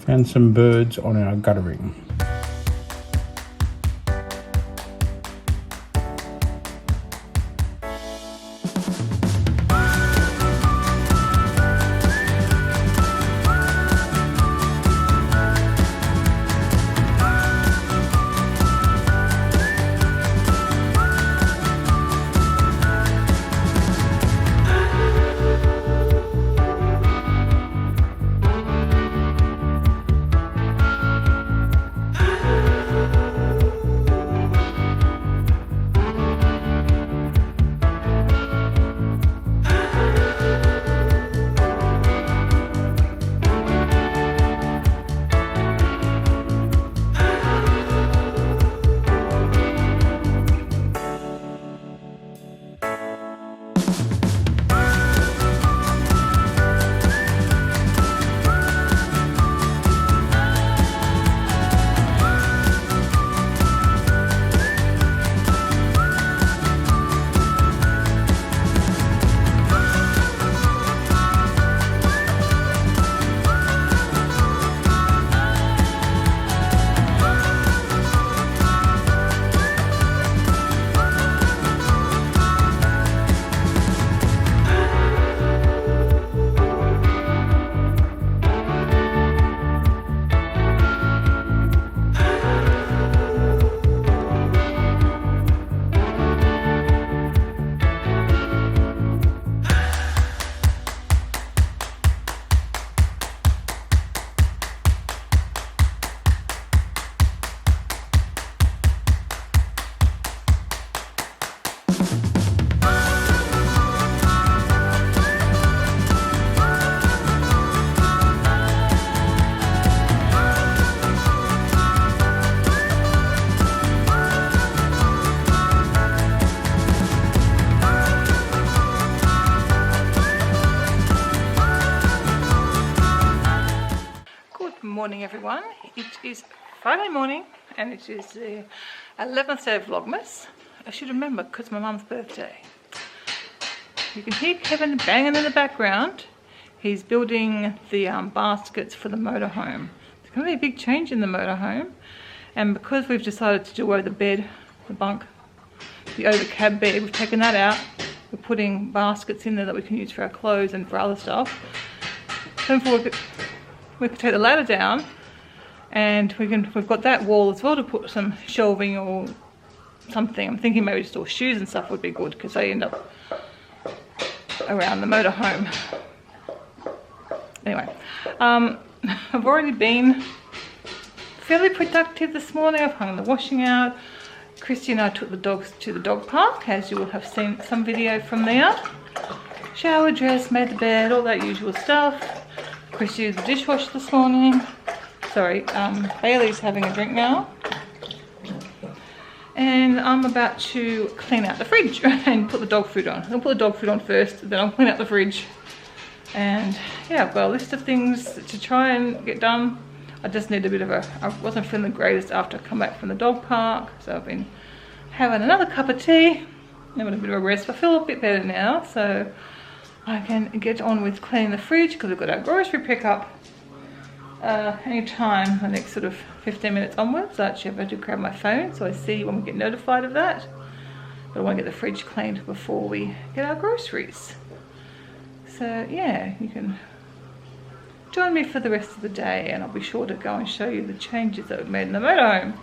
and some birds on our guttering. Morning everyone, it is Friday morning and it is the 11th day of Vlogmas. I should remember because it's my mum's birthday. You can hear Kevin banging in the background. He's building the baskets for the motorhome. There's going to be a big change in the motorhome, and because we've decided to do away with the bed, the bunk, the over cab bed, we've taken that out. We're putting baskets in there that we can use for our clothes and for other stuff. Then we could take the ladder down, and we've got that wall as well to put some shelving or something. I'm thinking maybe just all shoes and stuff would be good because they end up around the motorhome. Anyway, I've already been fairly productive this morning. I've hung the washing out. Christy and I took the dogs to the dog park, as you will have seen some video from there. Shower, dress, made the bed, all that usual stuff. Christy used the dishwasher this morning. Sorry, Bailey's having a drink now. And I'm about to clean out the fridge and put the dog food on. I'll put the dog food on first, then I'll clean out the fridge. And yeah, I've got a list of things to try and get done. I just need a bit of I wasn't feeling the greatest after I come back from the dog park. So I've been having another cup of tea, having a bit of a rest. I feel a bit better now, so I can get on with cleaning the fridge because we've got our grocery pickup anytime the next sort of 15 minutes onwards. So actually I have to grab my phone so I see when we get notified of that. But I want to get the fridge cleaned before we get our groceries. So yeah, you can join me for the rest of the day and I'll be sure to go and show you the changes that we've made in the motorhome.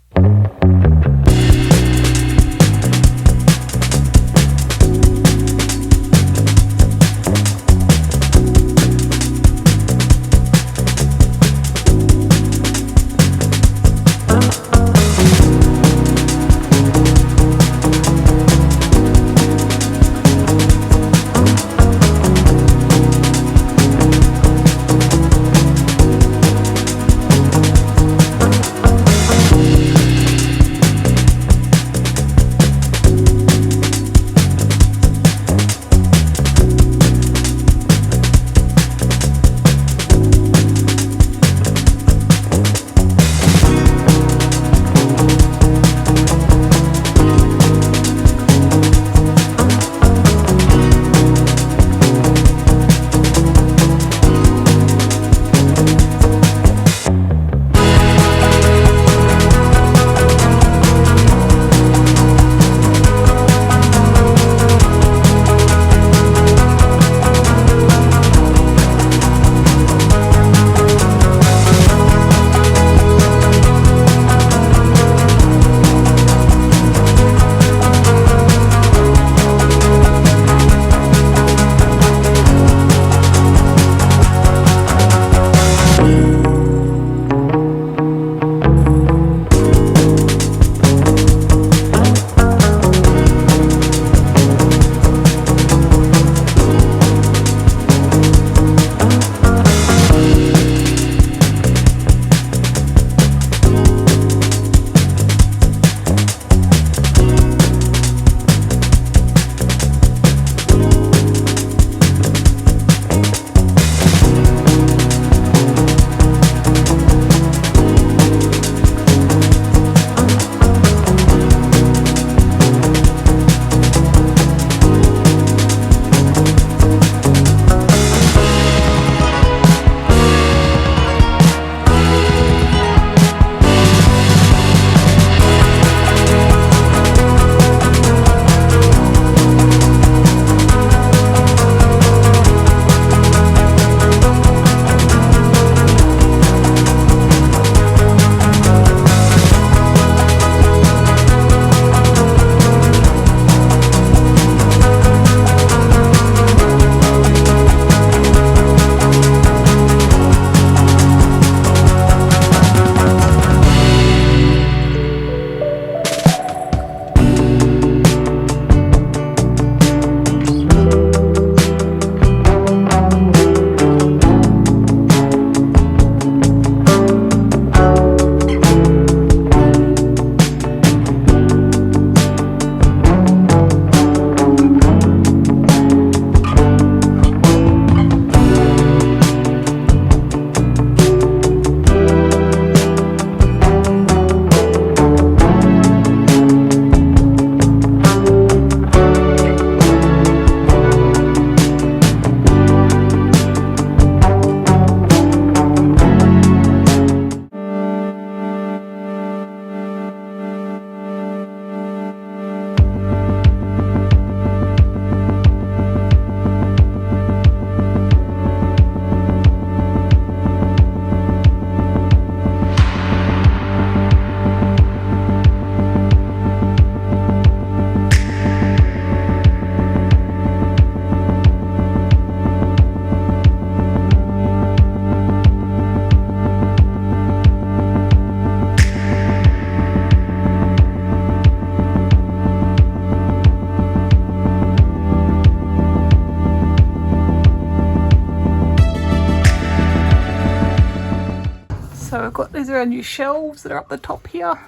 So I've got, these are our new shelves that are up the top here.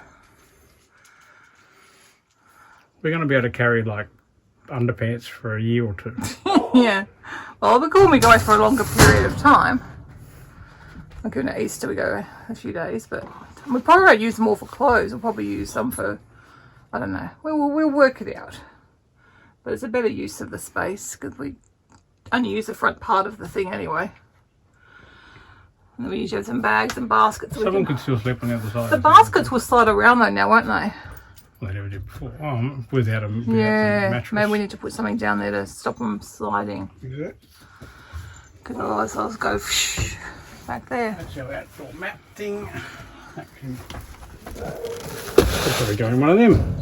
We're going to be able to carry like underpants for a year or two. Yeah. Well, we call me guys for a longer period of time. Like at Easter we go a few days, but we probably won't use them all for clothes. We'll probably use some for, I don't know. We'll work it out. But it's a better use of the space because we only use the front part of the thing anyway. And we usually have some bags and baskets. Someone could still sleep on the other side. The baskets will slide around though now, won't they? Well, they never did before. Oh, without a mattress. Maybe we need to put something down there to stop them sliding. Exactly. Because otherwise I'll just go back there. That's our outdoor mat thing. We're probably going one of them.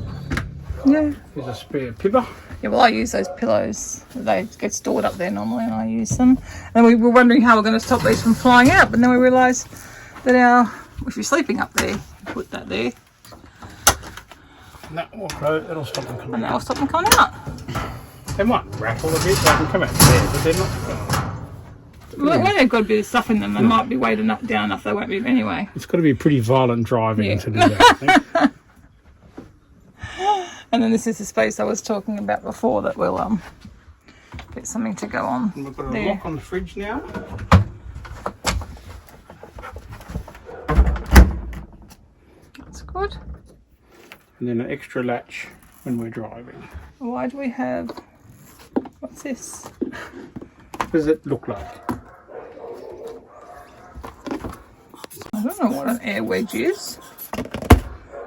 Yeah. There's a spare pibber. Yeah, well I use those pillows. They get stored up there normally and I use them. And we were wondering how we're going to stop these from flying out. But then we realised that if you're sleeping up there, put that there. And that will close, that'll stop them coming out. And that'll stop them coming out. They might rattle a bit, they can come out there, but they're not. Well, when they've got a bit of stuff in them, they might be weighted down enough they won't move anyway. It's got to be pretty violent driving to do that, I think. And then this is the space I was talking about before that we'll get something to go on. And we've got a lock on the fridge now. That's good. And then an extra latch when we're driving. Why do we have... What's this? What does it look like? I don't know what an air wedge is.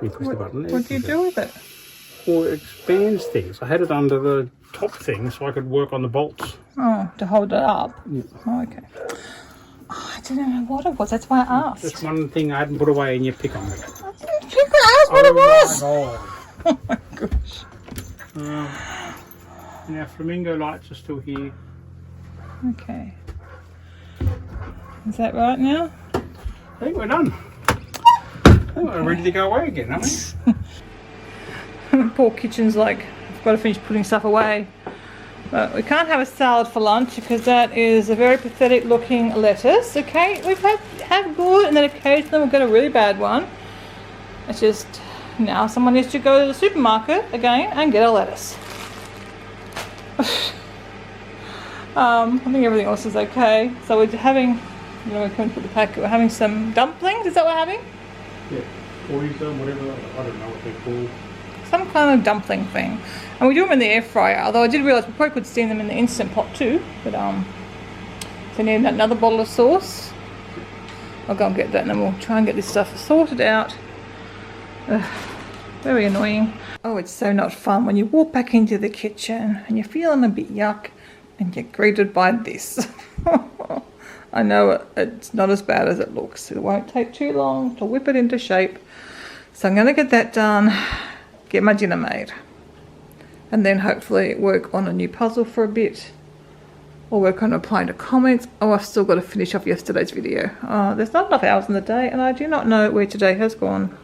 You push the button. What do you do with it? Well, it expands things. I had it under the top thing so I could work on the bolts. Oh, to hold it up? Yeah. Oh, okay. Oh, I didn't know what it was. That's why I asked. That's one thing I hadn't put away and you pick on me. I didn't pick it. Ask what it was. Oh my gosh. And our flamingo lights are still here. Okay. Is that right now? I think we're done. I think we're ready to go away again, aren't we? Poor kitchen's like, I've got to finish putting stuff away. But we can't have a salad for lunch because that is a very pathetic looking lettuce. Okay, we've had good and then occasionally we'll get a really bad one. It's just now someone needs to go to the supermarket again and get a lettuce. I think everything else is okay. So we're having, you know, we can put the packet. We're having some dumplings. Is that what we're having? Yeah, oyster, whatever. I don't know what they're called. Some kind of dumpling thing, and we do them in the air fryer. Although I did realise we probably could steam them in the instant pot too. But so I need another bottle of sauce. I'll go and get that, and then we'll try and get this stuff sorted out. Very annoying. Oh, it's so not fun when you walk back into the kitchen and you're feeling a bit yuck, and you're greeted by this. I know it's not as bad as it looks. It won't take too long to whip it into shape. So I'm going to get that done, get my dinner made, and then hopefully work on a new puzzle for a bit, or work on replying to comments. Oh, I've still got to finish off yesterday's video. There's not enough hours in the day, and I do not know where today has gone.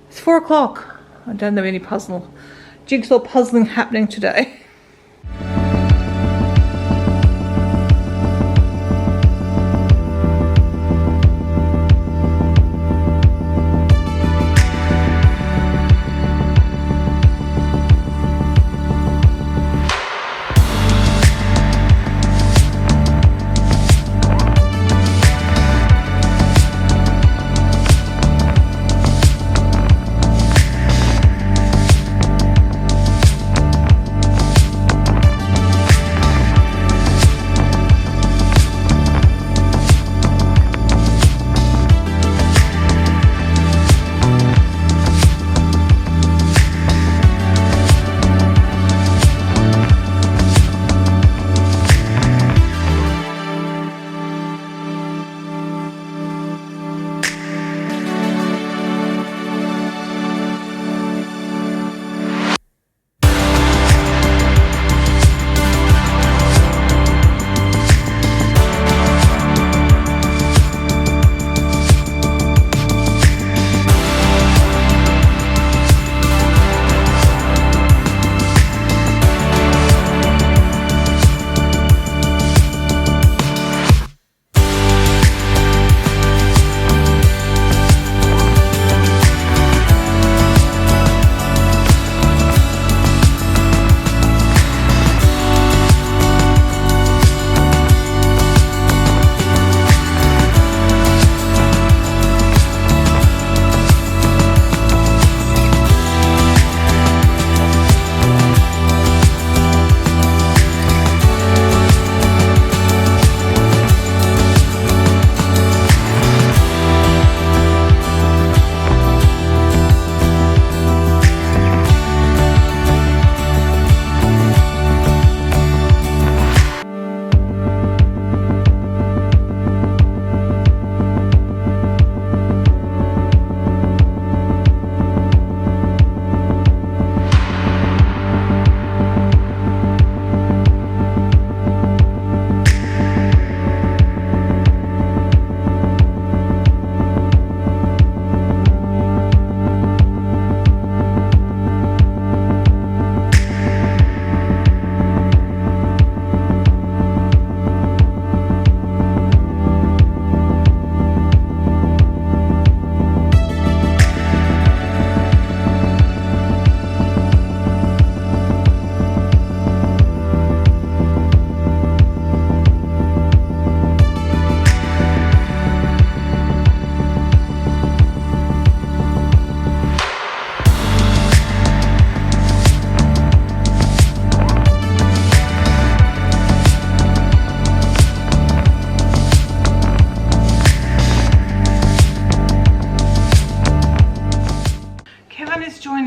It's 4 o'clock. I don't have any jigsaw puzzling happening today.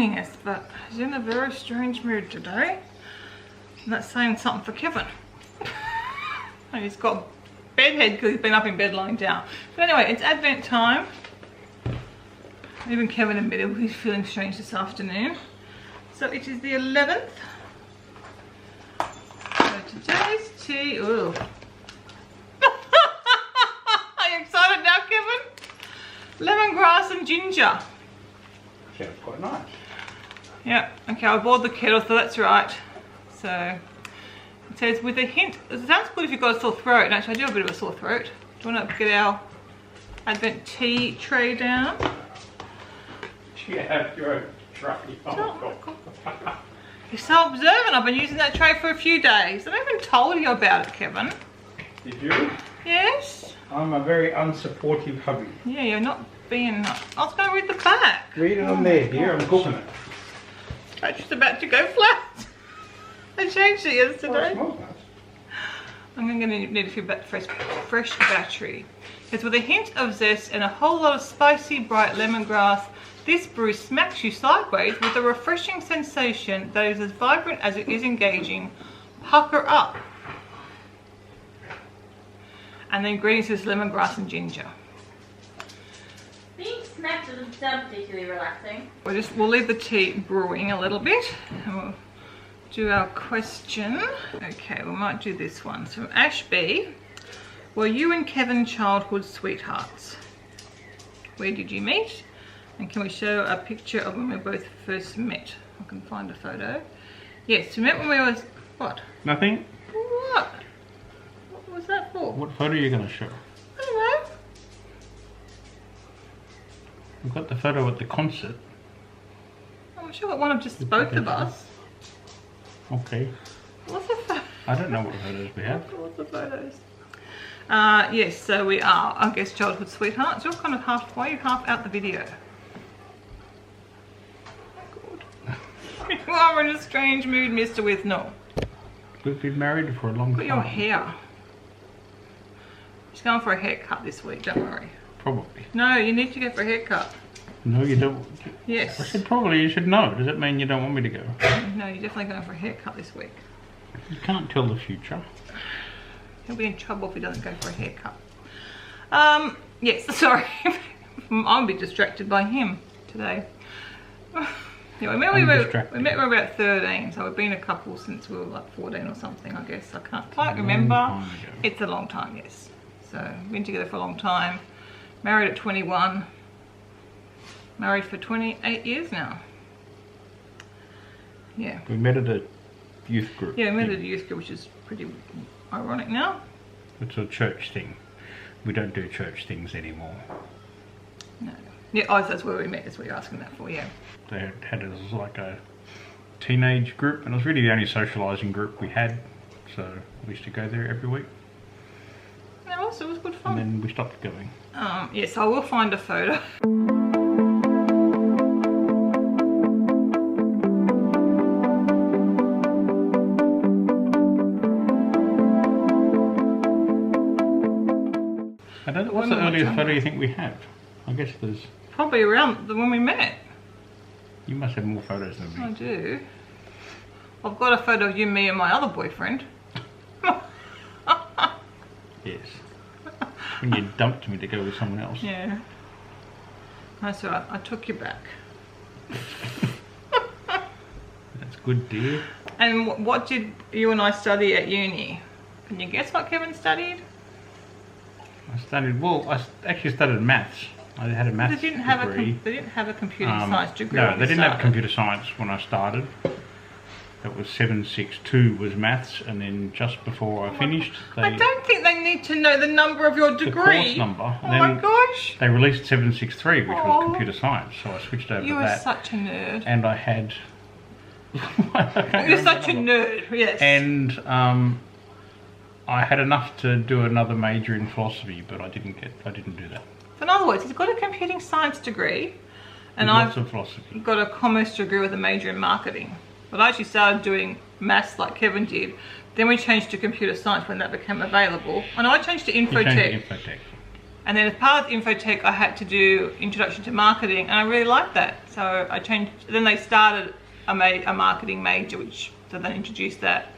joining us, but he's in a very strange mood today. And that's saying something for Kevin. And he's got bedhead because he's been up in bed lying down. But anyway, it's Advent time. Even Kevin admitted he's feeling strange this afternoon. So it is the 11th. So today's tea. Ooh. Are you excited now, Kevin? Lemongrass and ginger. Sounds quite nice. Yeah, okay, I boiled the kettle, so that's right. So it says with a hint, it sounds good if you've got a sore throat. And actually, I do have a bit of a sore throat. Do you want to get our Advent tea tray down? You have your own tray. Oh, God. You're so observant. I've been using that tray for a few days. I haven't even told you about it, Kevin. Did you? Yes. I'm a very unsupportive hubby. Yeah, you're not being... I was going to read the back. Read it on there, dear. I'm cooking it. It's just about to go flat. I changed it yesterday. Oh, it smells nice. I'm going to need a few fresh battery. It's with a hint of zest and a whole lot of spicy, bright lemongrass. This brew smacks you sideways with a refreshing sensation that is as vibrant as it is engaging. Pucker up. And the ingredients is lemongrass and ginger. Being smacked doesn't sound particularly relaxing. We'll leave the tea brewing a little bit and we'll do our question. Okay, we might do this one. So Ash B, were you and Kevin childhood sweethearts? Where did you meet? And can we show a picture of when we both first met? I can find a photo. Yes, we met when we was, what? Nothing? What? What was that for? What photo are you going to show? I don't know. We've got the photo at the concert. I'm sure one of just both of us. Okay. What's the photo? I don't know what photos we have. What's the photos? Yes, so we are, I guess, childhood sweethearts. You're kind of halfway, half out the video. You are in a strange mood, Mr. Withnaw. We've been married for a long Look at time. your hair. She's going for a haircut this week, don't worry. Probably. No, you need to go for a haircut. No, you don't. Yes. I said probably, you should know. Does it mean you don't want me to go? No, you're definitely going for a haircut this week. You can't tell the future. He'll be in trouble if he doesn't go for a haircut. Yes, sorry. I'll be distracted by him today. Yeah, we met when we were about 13, so we've been a couple since we were like 14 or something, I guess. I can't quite remember. It's a long time, yes. So, been together for a long time. Married at 21. Married for 28 years now. Yeah. We met at a youth group. Yeah, we met at a youth group, which is pretty ironic now. It's a church thing. We don't do church things anymore. No. Yeah, oh, that's where we met, that's what you're asking that for, yeah. They had it as like a teenage group, and it was really the only socialising group we had, so we used to go there every week. No, also, it was good fun. And then we stopped going. Yes, I will find a photo. I don't know, what's the earliest photo you think we have? I guess there's... Probably around the when we met. You must have more photos than me. I do. I've got a photo of you, me, and my other boyfriend. Yes. When you dumped me to go with someone else. Yeah. That's all right. I took you back. That's good, dear. And what did you and I study at uni? Can you guess what Kevin studied? I studied, well, I actually studied maths. I had a maths degree. They didn't have a computing science degree. No, they didn't have computer science when I started. That was 762 was maths, and then just before I finished, I don't think they need to know the number of your degree. The course number. Oh my gosh. They released 763, which was computer science, so I switched over to that. You were such a nerd. And I had... You're such a nerd, yes. And I had enough to do another major in philosophy, but I didn't do that. So in other words, he's got a computing science degree, and I've lots of philosophy. Got a commerce degree with a major in marketing. But I actually started doing maths like Kevin did. Then we changed to computer science when that became available. And I changed to infotech. And then as part of Infotech, I had to do Introduction to Marketing, and I really liked that. So I changed, then they started a marketing major, so they introduced that.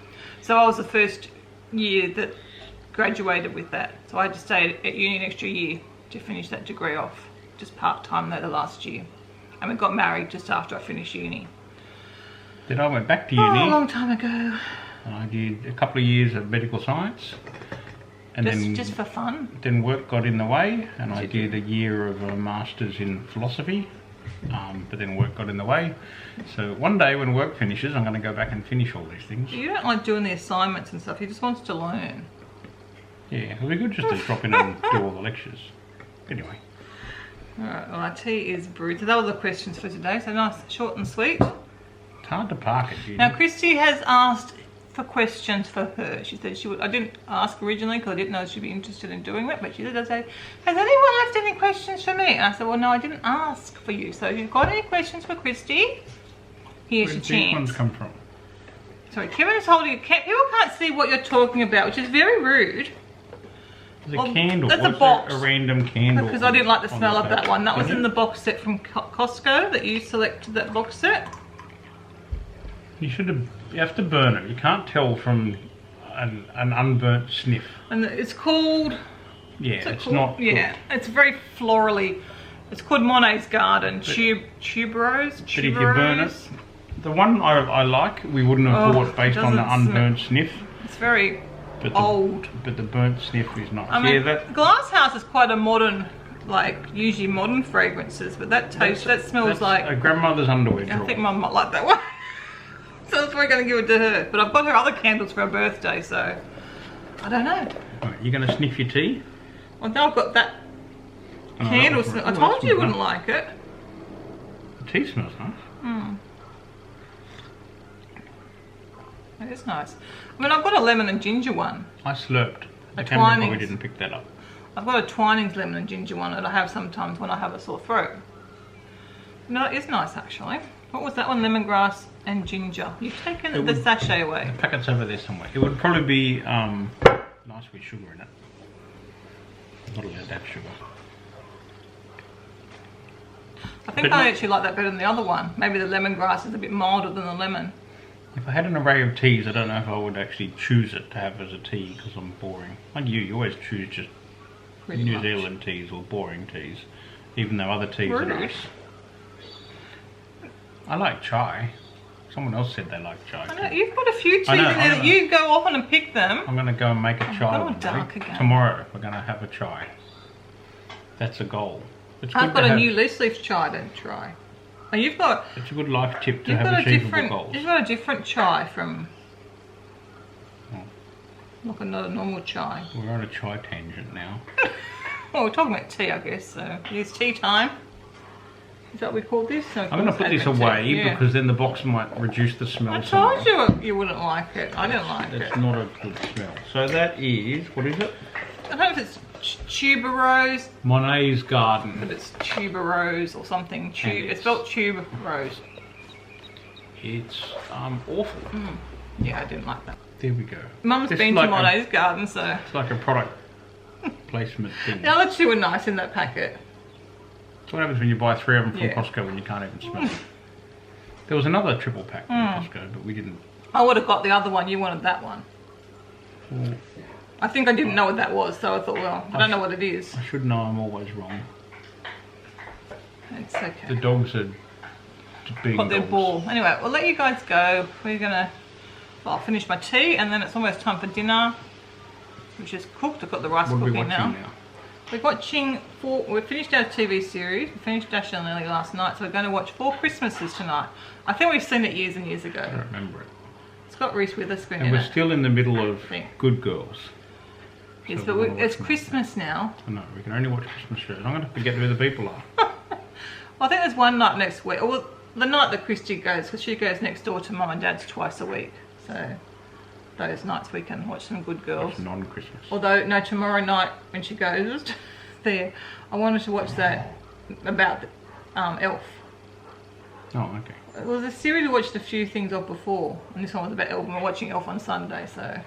So I was the first year that graduated with that. So I had to stay at uni an extra year to finish that degree off, just part-time the last year. And we got married just after I finished uni. Then I went back to uni. Oh, a long time ago. I did a couple of years of medical science. And just for fun? Then work got in the way, and I did a year of a master's in philosophy, but then work got in the way. So one day when work finishes, I'm going to go back and finish all these things. You don't like doing the assignments and stuff, you just want to learn. Yeah, it'll be good just to drop in and do all the lectures. Anyway. Alright, well our tea is brewed. So that were the questions for today, so nice, short and sweet. It's hard to park it, Judy. Now Christy has asked for questions for her. She said she would. I didn't ask originally because I didn't know she'd be interested in doing that, but she did say, has anyone left any questions for me? And I said, well no, I didn't ask for you. So if you've got any questions for Christy, here's your chance. Where did these ones come from? Sorry, Kevin is holding a candle. People can't see what you're talking about, which is very rude. There's a candle. That's a box. A random candle. Because I didn't like the smell of that one. That was in the box set from Costco that you selected, that box set. You have to burn it. You can't tell from an unburnt sniff. And it's called... Yeah, it's not good. Yeah, it's very florally. It's called Monet's Garden. Tuberose? But if you burn it... The one I like, we wouldn't have bought based on the unburnt sniff. It's very old. But the burnt sniff is nice. I mean, yeah, Glass House is quite a modern, like, usually modern fragrances, but that smells like... a grandmother's underwear drawer. I think Mum might like that one. So that's why I'm going to give it to her. But I've got her other candles for her birthday, so I don't know. Right, you're going to sniff your tea? Well, now I've got that candle smell. I told you you wouldn't like it. The tea smells nice. Mm. It is nice. I mean, I've got a lemon and ginger one. I slurped. The camera probably didn't pick that up. I've got a Twinings lemon and ginger one that I have sometimes when I have a sore throat. No, it is nice actually. What was that one? Lemongrass and ginger. You've taken the sachet away. The packet's over there somewhere. It would probably be nice with sugar in it. I'm not allowed to have sugar. I think I actually like that better than the other one. Maybe the lemongrass is a bit milder than the lemon. If I had an array of teas, I don't know if I would actually choose it to have as a tea because I'm boring. Like you always choose just New Zealand teas or boring teas, even though other teas are nice. I like chai. Someone else said they like chai. I know, you've got a few teas in there that you go off and pick them. I'm going to go and make a chai one day. Tomorrow we're going to have a chai. That's a goal. I've got a new loose leaf chai to try. Oh, you've got... It's a good life tip to have achievable goals. You've got a different chai from... Like not a normal chai. We're on a chai tangent now. Well, we're talking about tea, I guess, so it's tea time. Is that what we call this? No, I'm going to put this away because then the box might reduce the smell. I told you you wouldn't like it. I didn't like it. It's not a good smell. So that is, what is it? I don't know if it's tuberose. Monet's Garden. But it's tuberose or something. It's spelled tuberose. It's awful. Mm. Yeah, I didn't like that. There we go. Mum's been to Monet's Garden, so... It's like a product placement thing. The other two were nice in that packet. That's what happens when you buy 3 of them from Costco when you can't even smell them. There was another triple pack from Costco, but we didn't. I would have got the other one. You wanted that one. Well, I think I didn't know what that was, so I thought, well, I don't know what it is. I should know I'm always wrong. It's okay. The dogs are being got their ball. Anyway, we'll let you guys go. We're going to... Well, I'll finish my tea, and then it's almost time for dinner, which is cooked. I've got the rice cooking now. We're watching we finished our TV series. We finished Dash and Lily last night, so we're going to watch 4 Christmases tonight. I think we've seen it years and years ago. I don't remember it. It's got Reese Witherspoon in it. And we're still in the middle of Good Girls. Yes, so but it's Christmas now. I know, we can only watch Christmas shows. I'm going to forget who the people are. Well, I think there's one night next week. Well, the night that Christy goes, because she goes next door to Mum and Dad's twice a week. So those nights we can watch some Good Girls. It's non-Christmas. Although, no, tomorrow night when she goes there, I wanted to watch that about Elf. Oh, okay. Well, the series we watched a few things of before, and this one was about Elf, and we're watching Elf on Sunday, so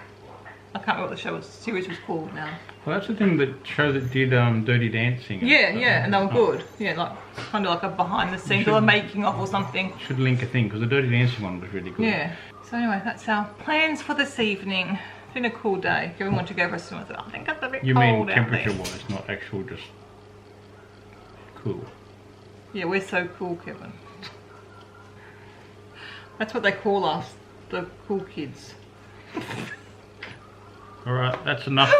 I can't remember what the series was called now. Well, that's the thing, that show that did Dirty Dancing. Yeah, and they were good. Yeah, like kind of like a behind the scenes or a making of or something. Should link a thing because the Dirty Dancing one was really good. Yeah. So anyway, that's our plans for this evening. It's been a cool day. Kevin went to go for a swim. I thought, I think it's a bit You cold mean out there. temperature-wise, not actual, just cool. Yeah, we're so cool, Kevin. That's what they call us, the cool kids. Alright, that's enough.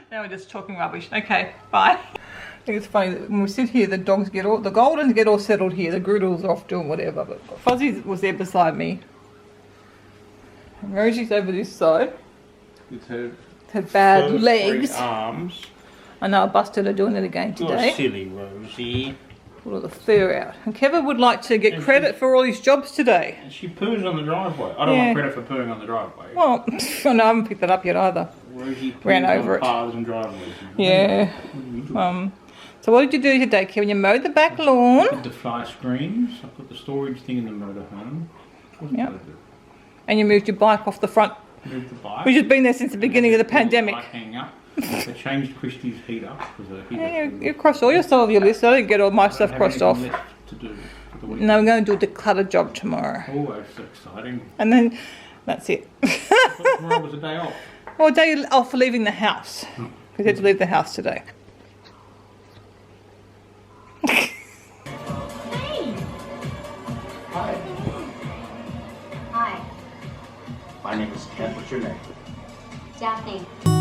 Now we're just talking rubbish. Okay, bye. I think it's funny that when we sit here, the dogs get all, the Goldens get all settled here. The Groodles are off doing whatever, but Fuzzy was there beside me. And Rosie's over this side. With her bad first legs. 3 arms. I know I busted her doing it again today. Oh, silly Rosie. Put all the fur out. And Kevin would like to get credit for all his jobs today. And she poos on the driveway. I don't want credit for pooing on the driveway. Well, no, I haven't picked that up yet either. Rosie poos Ran on over it. paths and driveways. Yeah. So what did you do today, Kevin? You mowed the back lawn. Did the fly screens. I put the storage thing in the motorhome. Yep. And you moved your bike off the front, Moved the bike. which has been there since the beginning of the pandemic. Bike hang up. They changed Christie's heater because the heater. Yeah, you crossed all your stuff off your list. I didn't get all my stuff crossed off. Left to do for the week. No, we're going to do a declutter job tomorrow. Oh, that's so exciting. And then that's it. But tomorrow was a day off. Well, a day off for leaving the house. We had to leave the house today. Hey! Hi, Hi, my name is Ken. What's your name? Daphne.